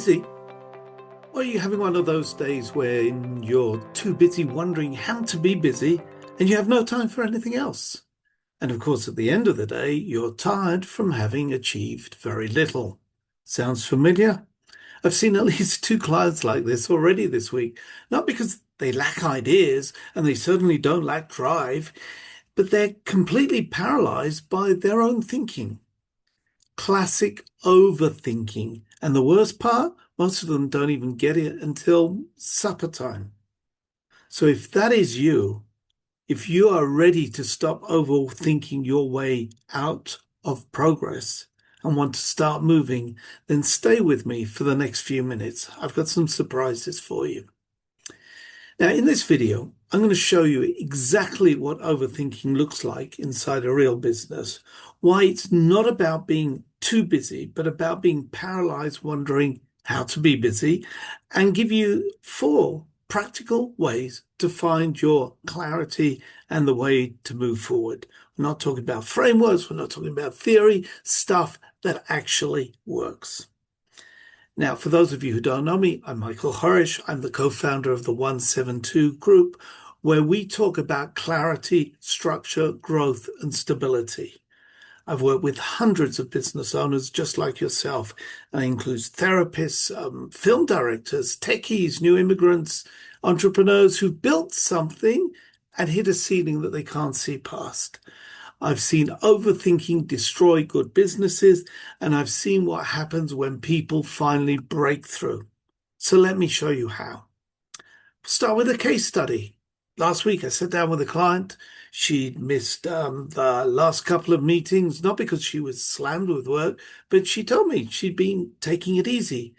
busy? Or are you having one of those days where you're too busy wondering how to be busy and you have no time for anything else? And of course, at the end of the day, you're tired from having achieved very little. Sounds familiar? I've seen at least two clients like this already this week, not because they lack ideas and they certainly don't lack drive, but they're completely paralyzed by their own thinking. Classic overthinking. And the worst part, most of them don't even get it until supper time. So if that is you, if you are ready to stop overthinking your way out of progress and want to start moving, then stay with me for the next few minutes. I've got some surprises for you. Now, in this video, I'm going to show you exactly what overthinking looks like inside a real business, why it's not about being too busy, but about being paralyzed, wondering how to be busy, and give you 4 practical ways to find your clarity and the way to move forward. We're not talking about frameworks, we're not talking about theory, stuff that actually works. Now, for those of you who don't know me, I'm Michael Horesh. I'm the co-founder of the 172 group, where we talk about clarity, structure, growth, and stability. I've worked with hundreds of business owners just like yourself. That includes therapists, film directors, techies, new immigrants, entrepreneurs who've built something and hit a ceiling that they can't see past. I've seen overthinking destroy good businesses, and I've seen what happens when people finally break through. So let me show you how. Start with a case study. Last week, I sat down with a client. She'd missed the last couple of meetings, not because she was slammed with work, but she told me she'd been taking it easy.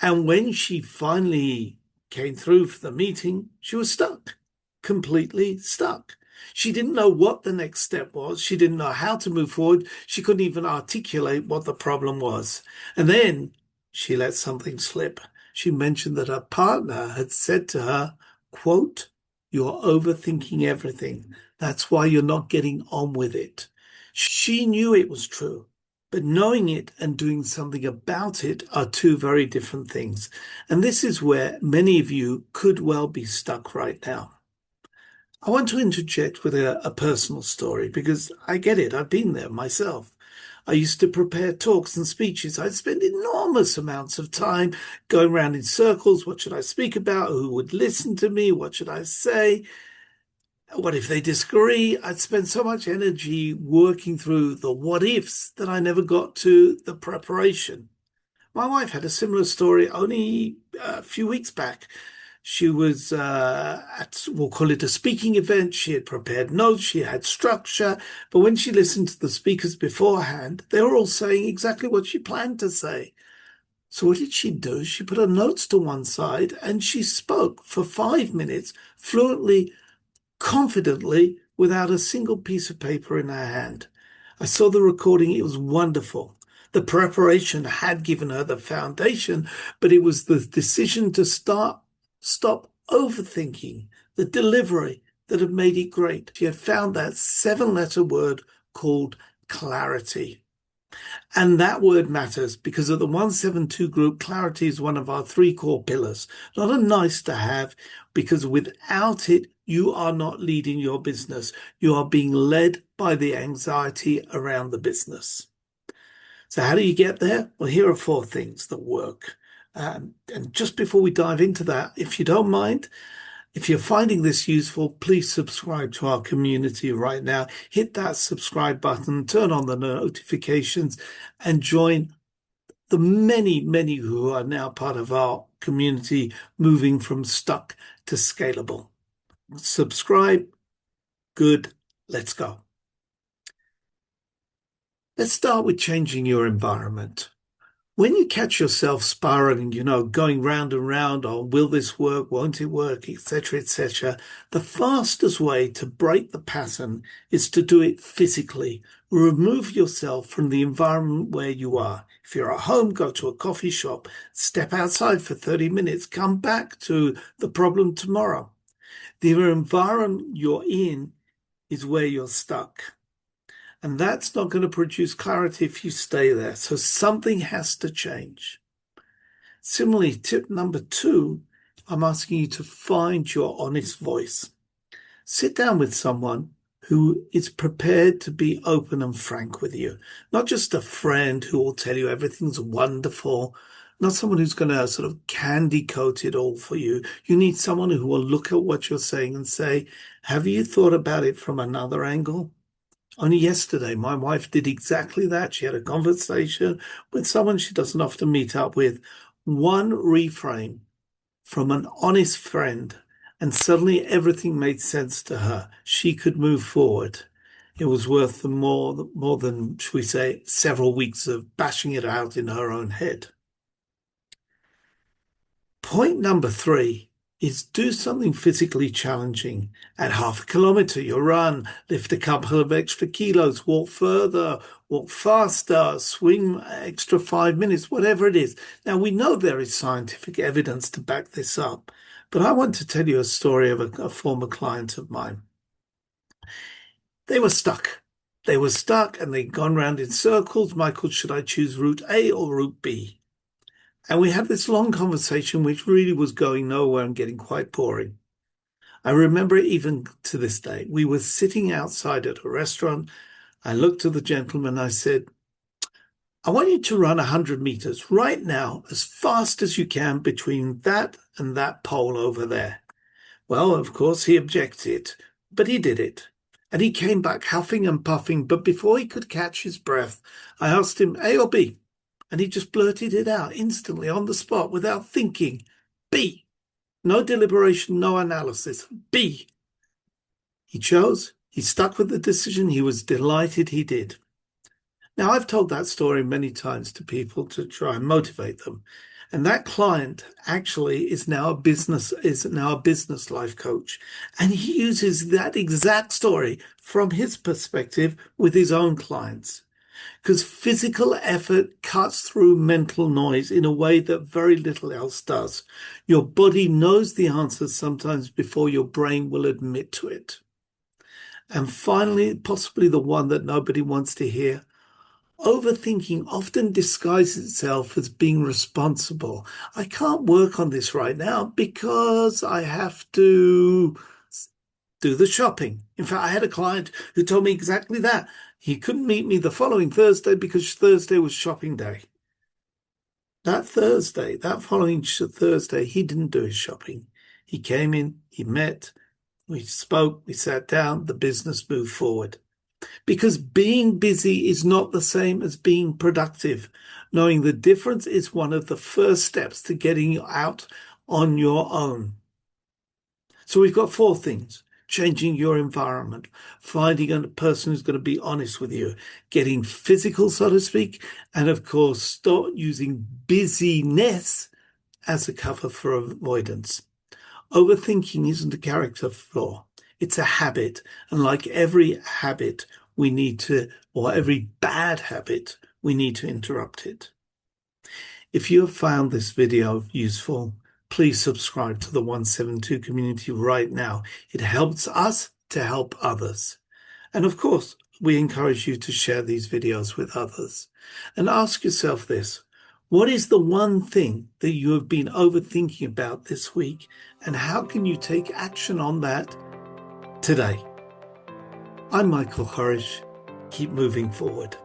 And when she finally came through for the meeting, she was stuck, completely stuck. She didn't know what the next step was. She didn't know how to move forward. She couldn't even articulate what the problem was. And then she let something slip. She mentioned that her partner had said to her, quote, "You're overthinking everything. That's why you're not getting on with it." She knew it was true, but knowing it and doing something about it are two very different things. And this is where many of you could well be stuck right now. I want to interject with a personal story because I get it. I've been there myself. I used to prepare talks and speeches. I'd spend enormous amounts of time going around in circles. What should I speak about? Who would listen to me? What should I say? What if they disagree? I'd spend so much energy working through the what ifs that I never got to the preparation. My wife had a similar story only a few weeks back. She was at, we'll call it a speaking event. She had prepared notes, she had structure, but when she listened to the speakers beforehand, they were all saying exactly what she planned to say. So what did she do? She put her notes to one side and she spoke for 5 minutes fluently, confidently, without a single piece of paper in her hand. I saw the recording. It was wonderful. The preparation had given her the foundation, but it was the decision to stop overthinking the delivery that had made it great. She had found that 7-letter word called clarity. And that word matters because at the 172 group, clarity is one of our 3 core pillars. Not a nice to have, because without it, you are not leading your business. You are being led by the anxiety around the business. So how do you get there? Well, here are 4 things that work. And just before we dive into that, if you don't mind, if you're finding this useful, please subscribe to our community right now. Hit that subscribe button, turn on the notifications, and join the many, many who are now part of our community, moving from stuck to scalable. Subscribe. Good. Let's go. Let's start with changing your environment. When you catch yourself spiraling, going round and round on will this work, won't it work, etc., etc., the fastest way to break the pattern is to do it physically. Remove yourself from the environment where you are. If you're at home, go to a coffee shop, step outside for 30 minutes, come back to the problem tomorrow. The environment you're in is where you're stuck. And that's not going to produce clarity if you stay there. So something has to change. Similarly, tip number 2, I'm asking you to find your honest voice. Sit down with someone who is prepared to be open and frank with you, not just a friend who will tell you everything's wonderful, not someone who's going to sort of candy coat it all for you. You need someone who will look at what you're saying and say, have you thought about it from another angle? Only yesterday, my wife did exactly that. She had a conversation with someone she doesn't often meet up with. One reframe from an honest friend, and suddenly everything made sense to her. She could move forward. It was worth the more than, should we say, several weeks of bashing it out in her own head. Point number 3 is do something physically challenging. At half a kilometer, you run, lift a couple of extra kilos, walk further, walk faster, swing extra 5 minutes, whatever it is. Now, we know there is scientific evidence to back this up, but I want to tell you a story of a former client of mine. They were stuck. They were stuck and they'd gone round in circles. Michael, should I choose route A or route B? And we had this long conversation, which really was going nowhere and getting quite boring. I remember it even to this day. We were sitting outside at a restaurant. I looked at the gentleman. I said, I want you to run 100 meters right now, as fast as you can between that and that pole over there. Well, of course, he objected, but he did it. And he came back huffing and puffing. But before he could catch his breath, I asked him, A or B? And he just blurted it out instantly on the spot without thinking. B. No deliberation, no analysis. B. He chose. He stuck with the decision. He was delighted he did. Now, I've told that story many times to people to try and motivate them. And that client actually is now a business life coach. And he uses that exact story from his perspective with his own clients. Because physical effort cuts through mental noise in a way that very little else does. Your body knows the answers sometimes before your brain will admit to it. And finally, possibly the one that nobody wants to hear, overthinking often disguises itself as being responsible. I can't work on this right now because I have to do the shopping. In fact, I had a client who told me exactly that. He couldn't meet me the following Thursday because Thursday was shopping day. That following Thursday, he didn't do his shopping. He came in, he met, we spoke, we sat down, the business moved forward. Because being busy is not the same as being productive. Knowing the difference is one of the first steps to getting out on your own. So we've got 4 things. Changing your environment, finding a person who's going to be honest with you, getting physical, so to speak, and of course, stop using busyness as a cover for avoidance. Overthinking isn't a character flaw. It's a habit. And like every habit, every bad habit, we need to interrupt it. If you have found this video useful, please subscribe to the 172 community right now. It helps us to help others. And of course, we encourage you to share these videos with others. And ask yourself this: what is the one thing that you have been overthinking about this week? And how can you take action on that today? I'm Michael Horesh. Keep moving forward.